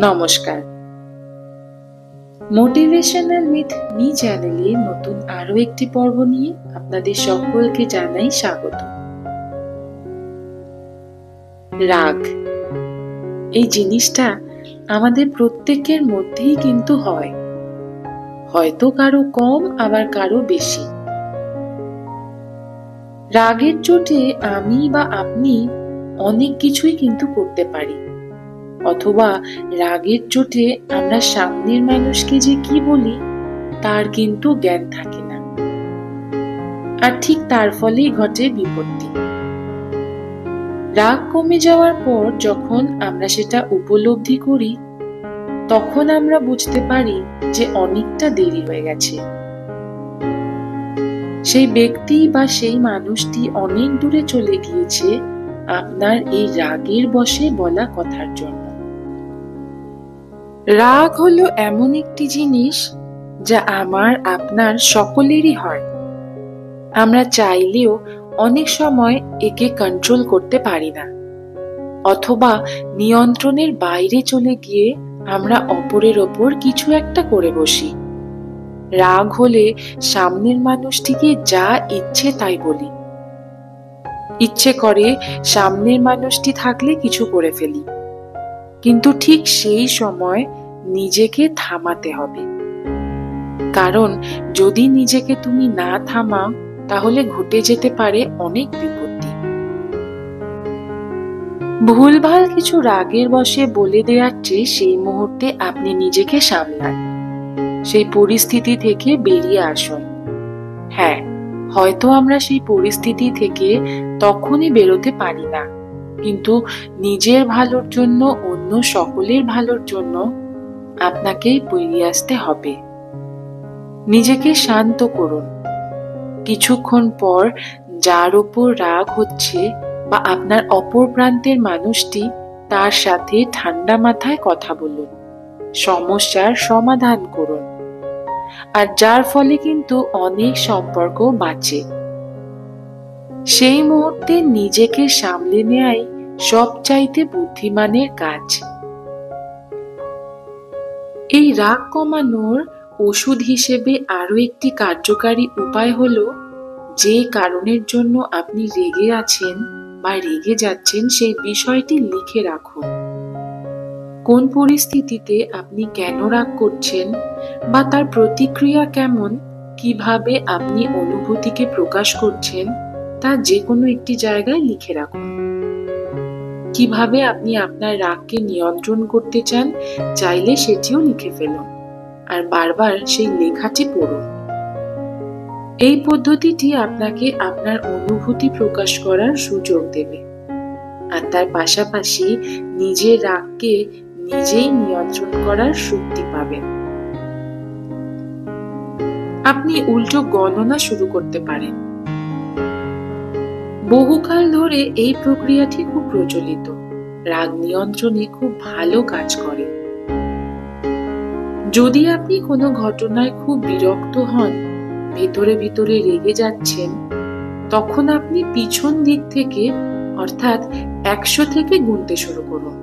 নমস্কার। Motivational with me চ্যানেলে নতুন আরো একটি পর্ব নিয়ে আপনাদের সকলকে জানাই স্বাগত। রাগ এই জিনিসটা আমাদের প্রত্যেকের মধ্যেই কিন্তু হয়, হয়তো কারো কম আবার কারো বেশি। রাগের চোটে আমি বা আপনি অনেক কিছুই কিন্তু করতে পারি, অথবা রাগের চোটে আমরা সামনের মানুষকে যে কি বলি তার কিন্তু জ্ঞান থাকে না, আর ঠিক তার ফলেই ঘটে বিপত্তি। রাগ কমে যাওয়ার পর যখন আমরা সেটা উপলব্ধি করি, তখন আমরা বুঝতে পারি যে অনেকটা দেরি হয়ে গেছে। সেই ব্যক্তি বা সেই মানুষটি অনেক দূরে চলে গিয়েছে আপনার এই রাগের বশে বলা কথার জন্য। রাগ হলো এমন একটি জিনিস যা আমার আপনার সকলেরই হয়। আমরা চাইলেও অনেক সময় একে কন্ট্রোল করতে পারি না, অথবা নিয়ন্ত্রণের বাইরে চলে গিয়ে আমরা অপরের ওপর কিছু একটা করে বসি। রাগ হলে সামনের মানুষটিকে যা ইচ্ছে তাই বলি, ইচ্ছে করে সামনের মানুষটি থাকলে কিছু করে ফেলি, কিন্তু ঠিক সেই সময় নিজেকে থামাতে হবে। কারণ যদি নিজেকে তুমি না থামাও, তাহলে ঘটে যেতে পারে অনেক বিপত্তি। ভুলভাল কিছু রাগের বশে বলে দেওয়ার চেয়ে সেই মুহূর্তে আপনি নিজেকে সামলান, সেই পরিস্থিতি থেকে বেরিয়ে আসুন। হ্যাঁ, হয়তো আমরা সেই পরিস্থিতি থেকে তখনই বেরোতে পারি না, কিন্তু নিজের ভালোর জন্য, অন্য সকলের ভালোর জন্য আপনাকেই বেরিয়ে আসতে হবে। নিজেকে শান্ত করুন। কিছুক্ষণ পর যার ওপর রাগ হচ্ছে বা আপনার অপর প্রান্তের মানুষটি, তার সাথে ঠান্ডা মাথায় কথা বলুন, সমস্যার সমাধান করুন, আর যার ফলে কিন্তু অনেক সম্পর্ক বাঁচে। সেই মুহূর্তে নিজেকে সামলে নেয়াই সবচাইতে বুদ্ধিমানের কাজ। এই রাগ কমানোর ওষুধ হিসেবে আরো একটি কার্যকারী উপায় হলো, যে কারণের জন্য আপনি রেগে আছেন বা রেগে যাচ্ছেন সেই বিষয়টি লিখে রাখুন। কোন পরিস্থিতিতে আপনি কেন রাগ করছেন বা তার প্রতিক্রিয়া কেমন, কিভাবে আপনি অনুভূতিকে প্রকাশ করছেন, তা যে কোনো একটি জায়গায় লিখে রাখুন। কিভাবে আপনি আপনার রাগকে নিয়ন্ত্রণ করতে চান, চাইলে সেটিও লিখে ফেলুন, আর বারবার সেই লেখাটি পড়ুন। এই পদ্ধতিটি আপনাকে আপনার অনুভূতি প্রকাশ করার সুযোগ দেবে, আর তার পাশাপাশি নিজের রাগকে নিজেই নিয়ন্ত্রণ করার শক্তি পাবেন। আপনি উল্টো গণনা শুরু করতে পারেন। বহুকাল ধরে এই প্রক্রিয়াটি খুব প্রচলিত, রাগ নিয়ন্ত্রণে খুব ভালো কাজ করে। যদি আপনি কোনো ঘটনায় খুব বিরক্ত হন, ভেতরে ভিতরে রেগে যাচ্ছেন, তখন আপনি পিছন দিক থেকে, অর্থাৎ 100 থেকে গুনতে শুরু করুন।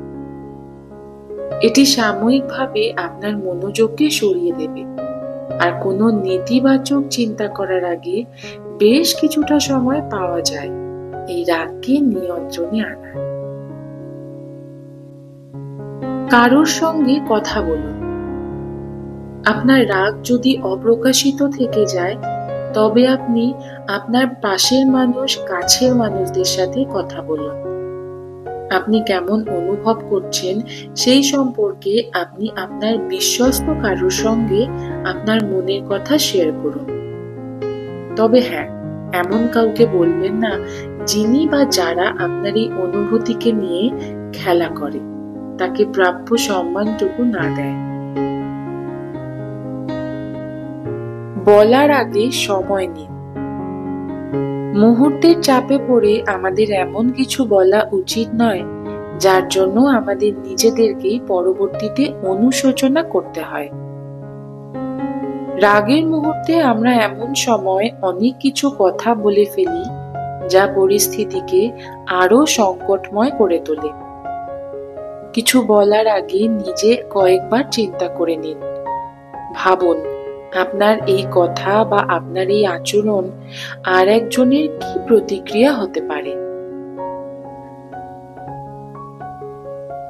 এটি সাময়িকভাবে আপনার মনোযোগকে সরিয়ে দেবে, আর কোনো নেতিবাচক চিন্তা করার আগে বেশ কিছুটা সময় পাওয়া যায় এই রাগকে নিয়ন্ত্রণে আনার। কারোর সঙ্গে কথা বলুন। আপনার রাগ যদি অপ্রকাশিত থেকে যায়, তবে আপনি আপনার পাশের মানুষ, কাছের মানুষদের সাথে কথা বলুন। আপনি কেমন অনুভব করছেন সেই সম্পর্কে আপনি আপনার বিশ্বস্ত কারোর সঙ্গে আপনার মনের কথা শেয়ার করুন। তবে হ্যাঁ, এমন কাউকে বলবেন না যিনি বা যারা আপনার এই অনুভূতিকে নিয়ে খেলা করে, তাকে প্রাপ্য সম্মানটুকু না দেয়। বলার আগে সময় নিন। মুহূর্তের চাপে পড়ে আমাদের এমন কিছু বলা উচিত নয় যার জন্য আমাদের নিজেদেরকেই পরবর্তীতে অনুশোচনা করতে হয়। রাগের মুহূর্তে আমরা এমন সময় অনেক কিছু কথা বলে ফেলি যা পরিস্থিতিকে আরো সংকটময় করে তোলে। কিছু বলার আগে নিজে কয়েকবার চিন্তা করে নিন। ভাবুন, আপনার এই কথা বা আপনার এই আচরণ আর একজনের কি প্রতিক্রিয়া হতে পারে।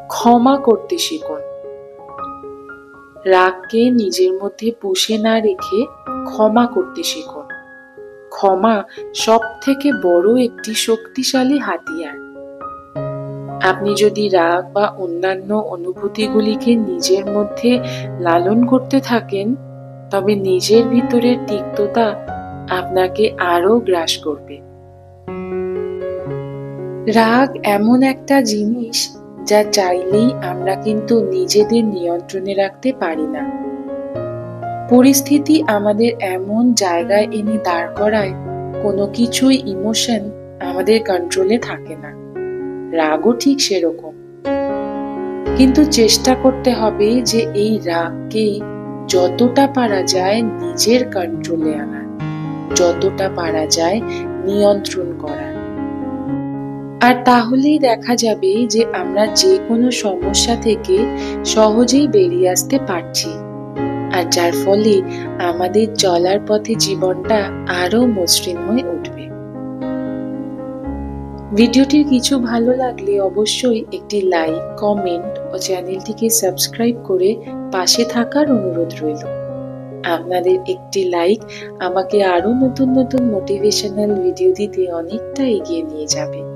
ক্ষমা করতে শিখুন। রাগকে নিজের মধ্যে পুষে না রেখে ক্ষমা করতে শিখুন। ক্ষমা সবথেকে বড় একটি শক্তিশালী হাতিয়ার। আপনি যদি রাগ বা অন্যান্য অনুভূতিগুলিকে নিজের মধ্যে লালন করতে থাকেন, তবে নিজের ভিতরের তিক্ততা আপনাকে আরো গ্রাস করবে। রাগ এমন একটা জিনিস যা চাইলেই আমরা কিন্তু নিজেদের নিয়ন্ত্রণে রাখতে পারি না। পরিস্থিতি আমাদের এমন জায়গায় এনে দাঁড় করায়, কোনো কিছুই ইমোশন আমাদের কন্ট্রোলে থাকে না। রাগও ঠিক সেরকম। কিন্তু চেষ্টা করতে হবে যে এই রাগকে যতটা পারা যায় নিজের কন্ট্রোলে আনার, যতটা পারা যায় নিয়ন্ত্রণ করার। আর তাহলেই দেখা যাবে যে আমরা যে কোনো সমস্যা থেকে সহজেই বেরিয়ে আসতে পারছি, আর যার ফলে আমাদের চলার পথে জীবনটা আরো মসৃণ হয়ে উঠবে। ভিডিওটির কিছু ভালো লাগলে অবশ্যই একটি লাইক, কমেন্ট ও চ্যানেলটিকে সাবস্ক্রাইব করে পাশে থাকার অনুরোধ রইল। আপনাদের একটি লাইক আমাকে আরো নতুন নতুন মোটিভেশনাল ভিডিও দিতে অনেকটা এগিয়ে নিয়ে যাবে।